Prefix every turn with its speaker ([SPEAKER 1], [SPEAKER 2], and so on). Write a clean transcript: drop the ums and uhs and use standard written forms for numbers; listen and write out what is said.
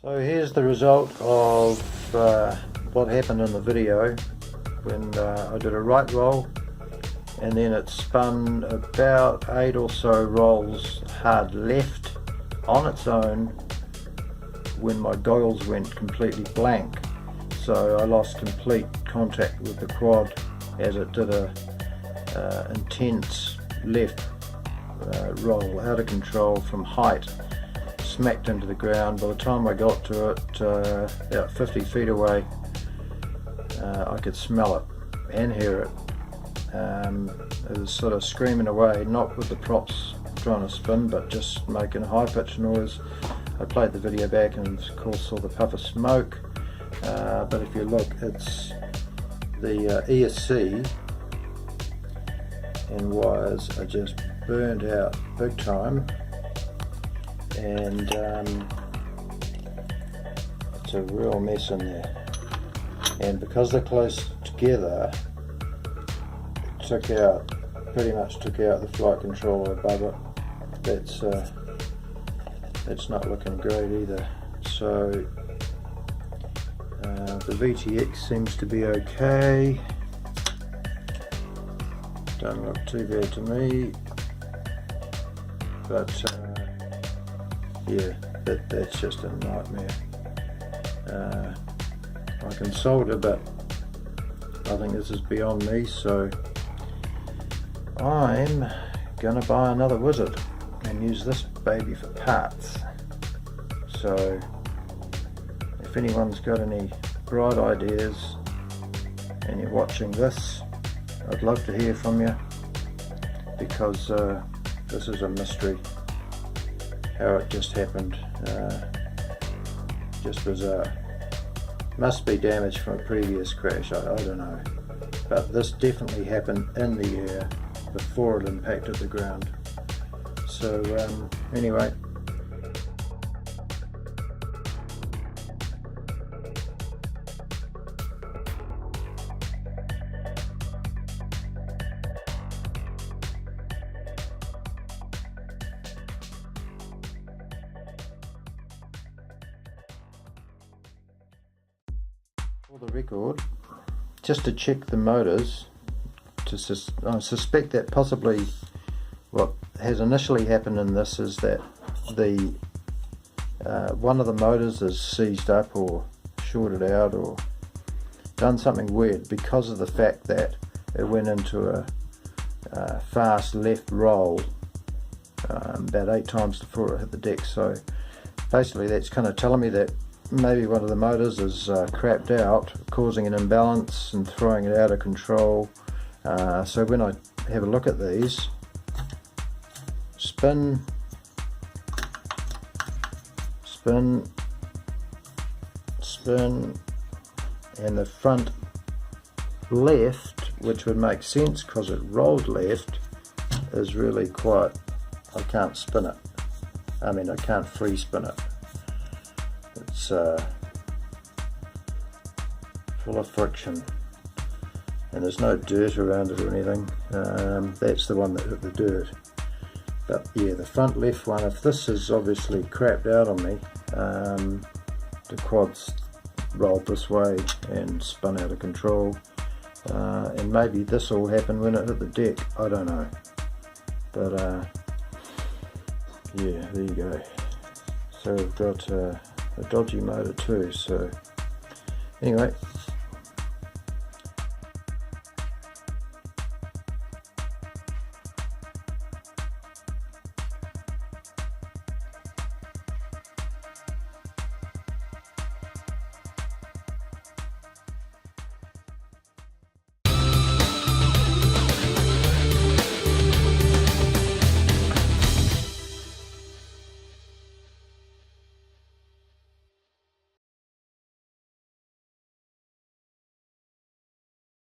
[SPEAKER 1] So here's the result of what happened in the video when I did a right roll, and then it spun about 8 or so rolls hard left on its own when my goggles went completely blank. So I lost complete contact with the quad as it did a intense left roll out of control from height, smacked into the ground. By the time I got to it, about 50 feet away, I could smell it and hear it. It was sort of screaming away, not with the props trying to spin, but just making a high-pitched noise. I played the video back and of course saw the puff of smoke, but if you look, it's the ESC and wires are just burned out big time, and it's a real mess in there. And because they're close together, it took out pretty much took out the flight controller above it. That's not looking great either. So the VTX seems to be okay. Don't look too bad to me, but yeah, that's just a nightmare. I can solder, but I think this is beyond me, so I'm gonna buy another Wizard and use this baby for parts. So if anyone's got any bright ideas and you're watching this, I'd love to hear from you, because this is a mystery how it just happened. Just bizarre. Must be damage from a previous crash, I don't know, but this definitely happened in the air before it impacted the ground. So anyway, for the record, just to check the motors, I suspect that possibly what has initially happened in this is that the one of the motors is seized up or shorted out or done something weird, because of the fact that it went into a fast left roll about 8 times before it hit the deck. So basically that's kind of telling me that maybe one of the motors is crapped out, causing an imbalance and throwing it out of control. So when I have a look at these, spin, spin, spin, and the front left, which would make sense because it rolled left, is really quite, I can't spin it. I mean, I can't free spin it. It's full of friction, and there's no dirt around it or anything. That's the one that hit the dirt. But yeah, the front left one, if this is obviously crapped out on me, the quads rolled this way and spun out of control, and maybe this all happened when it hit the deck, I don't know. But yeah, there you go. So we've got a dodgy motor too. So anyway,